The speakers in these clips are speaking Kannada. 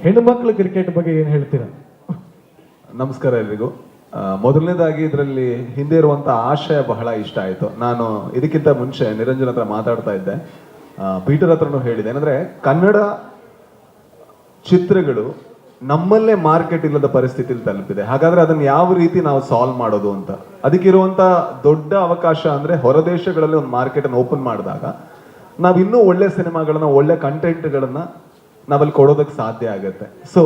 ಹೆಣ್ಣುಮಕ್ಳು ಕ್ರಿಕೆಟ್ ಬಗ್ಗೆ ಏನು ಹೇಳ್ತೀರಾ? ನಮಸ್ಕಾರ ಎಲ್ರಿಗೂ. ಮೊದಲನೇದಾಗಿ ಇದರಲ್ಲಿ ಹಿಂದೆ ಇರುವಂತ ಆಶಯ ಬಹಳ ಇಷ್ಟ ಆಯಿತು. ನಾನು ಇದಕ್ಕಿಂತ ಮುಂಚೆ ನಿರಂಜನ್ ಹತ್ರ ಮಾತಾಡ್ತಾ ಇದ್ದೆ, ಪೀಟರ್ ಹತ್ರನೂ ಹೇಳಿದೆ. ಏನಂದ್ರೆ ಕನ್ನಡ ಚಿತ್ರಗಳು ನಮ್ಮಲ್ಲೇ ಮಾರ್ಕೆಟ್ ಇಲ್ಲದ ಪರಿಸ್ಥಿತಿಲಿ ತಲುಪಿದೆ. ಹಾಗಾದ್ರೆ ಅದನ್ನ ಯಾವ ರೀತಿ ನಾವು ಸಾಲ್ವ್ ಮಾಡೋದು ಅಂತ, ಅದಕ್ಕಿರುವಂತ ದೊಡ್ಡ ಅವಕಾಶ ಅಂದ್ರೆ ಹೊರದೇಶಗಳಲ್ಲಿ ಒಂದು ಮಾರ್ಕೆಟ್ ಅನ್ನು ಓಪನ್ ಮಾಡಿದಾಗ ನಾವ್ ಇನ್ನೂ ಒಳ್ಳೆ ಸಿನಿಮಾಗಳನ್ನ, ಒಳ್ಳೆ ಕಂಟೆಂಟ್ಗಳನ್ನ ನಾವಲ್ಲಿ ಕೊಡೋದಕ್ಕೆ ಸಾಧ್ಯ ಆಗುತ್ತೆ. ಸೊ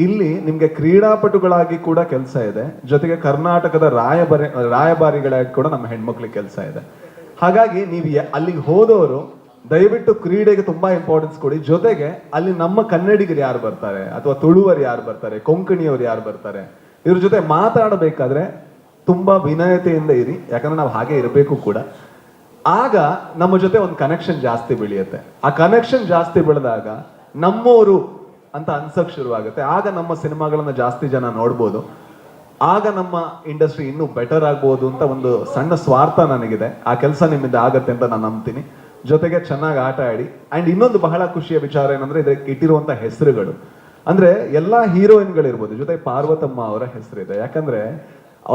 ಇಲ್ಲಿ ನಿಮ್ಗೆ ಕ್ರೀಡಾಪಟುಗಳಾಗಿ ಕೂಡ ಕೆಲಸ ಇದೆ, ಜೊತೆಗೆ ಕರ್ನಾಟಕದ ರಾಯಭಾರಿಗಳಾಗಿ ಕೂಡ ನಮ್ಮ ಹೆಣ್ಮಕ್ಳಿಗೆ ಕೆಲಸ ಇದೆ. ಹಾಗಾಗಿ ನೀವು ಅಲ್ಲಿಗೆ ಹೋದವರು ದಯವಿಟ್ಟು ಕ್ರೀಡೆಗೆ ತುಂಬಾ ಇಂಪಾರ್ಟೆನ್ಸ್ ಕೊಡಿ. ಜೊತೆಗೆ ಅಲ್ಲಿ ನಮ್ಮ ಕನ್ನಡಿಗರು ಯಾರು ಬರ್ತಾರೆ, ಅಥವಾ ತುಳುವರು ಯಾರು ಬರ್ತಾರೆ, ಕೊಂಕಣಿಯವರು ಯಾರು ಬರ್ತಾರೆ, ಇವ್ರ ಜೊತೆ ಮಾತಾಡಬೇಕಾದ್ರೆ ತುಂಬಾ ವಿನಯತೆಯಿಂದ ಇರಿ. ಯಾಕಂದ್ರೆ ನಾವು ಹಾಗೆ ಇರಬೇಕು ಕೂಡ. ಆಗ ನಮ್ಮ ಜೊತೆ ಒಂದು ಕನೆಕ್ಷನ್ ಜಾಸ್ತಿ ಬೆಳೆಯುತ್ತೆ. ಆ ಕನೆಕ್ಷನ್ ಜಾಸ್ತಿ ಬೆಳೆದಾಗ ನಮ್ಮವರು ಅಂತ ಅನ್ಸಕ್ ಶುರುವಾಗುತ್ತೆ. ಆಗ ನಮ್ಮ ಸಿನಿಮಾಗಳನ್ನ ಜಾಸ್ತಿ ಜನ ನೋಡ್ಬೋದು. ಆಗ ನಮ್ಮ ಇಂಡಸ್ಟ್ರಿ ಇನ್ನೂ ಬೆಟರ್ ಆಗ್ಬೋದು ಅಂತ ಒಂದು ಸಣ್ಣ ಸ್ವಾರ್ಥ ನನಗಿದೆ. ಆ ಕೆಲಸ ನಿಮ್ಮಿಂದ ಆಗತ್ತೆ ಅಂತ ನಾನು ನಂಬ್ತೀನಿ. ಜೊತೆಗೆ ಚೆನ್ನಾಗಿ ಆಟ ಆಡಿ. ಅಂಡ್ ಇನ್ನೊಂದು ಬಹಳ ಖುಷಿಯ ವಿಚಾರ ಏನಂದ್ರೆ ಇದಕ್ಕೆ ಇಟ್ಟಿರುವಂತ ಹೆಸರುಗಳು, ಅಂದ್ರೆ ಎಲ್ಲಾ ಹೀರೋಯಿನ್ಗಳಿರ್ಬೋದು, ಜೊತೆ ಪಾರ್ವತಮ್ಮ ಅವರ ಹೆಸರಿದೆ. ಯಾಕಂದ್ರೆ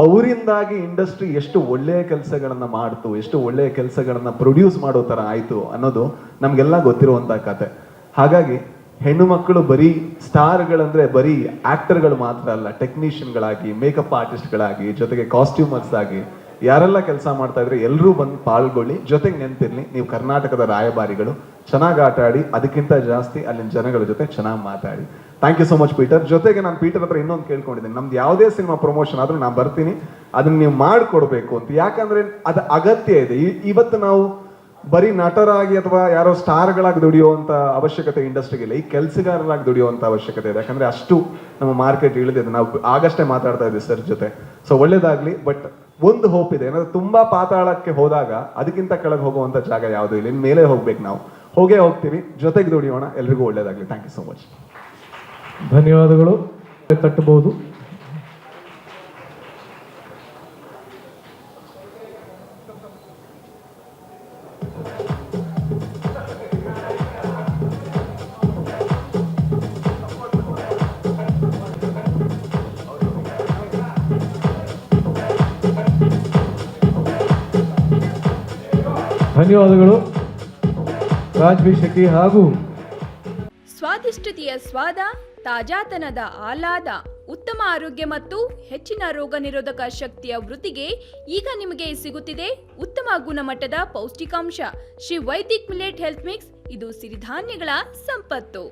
ಅವರಿಂದಾಗಿ ಇಂಡಸ್ಟ್ರಿ ಎಷ್ಟು ಒಳ್ಳೆಯ ಕೆಲಸಗಳನ್ನ ಮಾಡ್ತು, ಎಷ್ಟು ಒಳ್ಳೆಯ ಕೆಲಸಗಳನ್ನ ಪ್ರೊಡ್ಯೂಸ್ ಮಾಡೋ ತರ ಆಯ್ತು ಅನ್ನೋದು ನಮ್ಗೆಲ್ಲ ಗೊತ್ತಿರುವಂತ ಕತೆ. ಹಾಗಾಗಿ ಹೆಣ್ಣು ಮಕ್ಕಳು ಬರೀ ಸ್ಟಾರ್ಗಳಂದ್ರೆ ಬರೀ ಆಕ್ಟರ್ಗಳು ಮಾತ್ರ ಅಲ್ಲ, ಟೆಕ್ನಿಷಿಯನ್ಗಳಾಗಿ, ಮೇಕಪ್ ಆರ್ಟಿಸ್ಟ್ಗಳಾಗಿ, ಜೊತೆಗೆ ಕಾಸ್ಟ್ಯೂಮರ್ಸ್ ಆಗಿ ಯಾರೆಲ್ಲ ಕೆಲಸ ಮಾಡ್ತಾ ಇದ್ರೆ ಎಲ್ಲರೂ ಬಂದು ಪಾಲ್ಗೊಳ್ಳಿ. ಜೊತೆಗೆ ನೆನ್ಪಿರ್ಲಿ, ನೀವು ಕರ್ನಾಟಕದ ರಾಯಭಾರಿಗಳು. ಚೆನ್ನಾಗಿ ಆಟ ಆಡಿ, ಅದಕ್ಕಿಂತ ಜಾಸ್ತಿ ಅಲ್ಲಿನ ಜನಗಳ ಜೊತೆ ಚೆನ್ನಾಗಿ ಮಾತಾಡಿ. Thank you so much Peter. ಜೊತೆಗೆ ನಾನು ಪೀಟರ್ ಹತ್ರ ಇನ್ನೊಂದು ಕೇಳ್ಕೊಂಡಿದ್ದೀನಿ, ನಮ್ದು ಯಾವುದೇ ಸಿನಿಮಾ ಪ್ರಮೋಷನ್ ಆದ್ರೂ ನಾನು ಬರ್ತೀನಿ, ಅದನ್ನ ನೀವು ಮಾಡಿಕೊಡ್ಬೇಕು ಅಂತ. ಯಾಕಂದ್ರೆ ಅದು ಅಗತ್ಯ ಇದೆ. ಇವತ್ತು ನಾವು ಬರೀ ನಟರಾಗಿ ಅಥವಾ ಯಾರೋ ಸ್ಟಾರ್ಗಳಾಗಿ ದುಡಿಯುವಂತ ಅವಶ್ಯಕತೆ ಇಂಡಸ್ಟ್ರಿಗೆ ಇಲ್ಲ, ಈ ಕೆಲಸಗಾರರಾಗಿ ದುಡಿಯುವಂತ ಅವಶ್ಯಕತೆ ಇದೆ. ಯಾಕಂದ್ರೆ ಅಷ್ಟು ನಮ್ಮ ಮಾರ್ಕೆಟ್ ಇಳಿದಿದೆ. ನಾವು ಆಗಷ್ಟೇ ಮಾತಾಡ್ತಾ ಇದ್ದೀವಿ ಸರ್ ಜೊತೆ. ಸೊ ಒಳ್ಳೇದಾಗ್ಲಿ. ಬಟ್ ಒಂದು ಹೋಪ್ ಇದೆ, ಏನಾದ್ರೆ ತುಂಬಾ ಪಾತಾಳಕ್ಕೆ ಹೋದಾಗ ಅದಕ್ಕಿಂತ ಕೆಳಗೆ ಹೋಗುವಂತ ಜಾಗ ಯಾವುದು ಇಲ್ಲ, ಇನ್ ಮೇಲೆ ಹೋಗ್ಬೇಕು. ನಾವು ಹೋಗೇ ಹೋಗ್ತೀವಿ, ಜೊತೆಗೆ ದುಡಿಯೋಣ. ಎಲ್ರಿಗೂ ಒಳ್ಳೇದಾಗ್ಲಿ. Thank you so much. ಧನ್ಯವಾದಗಳು. ತಟ್ಟಬಹುದು. ಧನ್ಯವಾದಗಳು ರಾಜ್ ಬಿ ಶೆಟ್ಟಿ. ಹಾಗೂ ಸ್ವಾದಿಷ್ಟತೆಯ ಸ್ವಾದ, ತಾಜಾತನದ ಆಹ್ಲಾದ, ಉತ್ತಮ ಆರೋಗ್ಯ ಮತ್ತು ಹೆಚ್ಚಿನ ರೋಗ ನಿರೋಧಕ ಶಕ್ತಿಯ ವೃದ್ಧಿಗೆ ಈಗ ನಿಮಗೆ ಸಿಗುತ್ತಿದೆ ಉತ್ತಮ ಗುಣಮಟ್ಟದ ಪೌಷ್ಟಿಕಾಂಶ. Shri Vaidik millet health mix. ಇದು ಸಿರಿಧಾನ್ಯಗಳ ಸಂಪತ್ತು.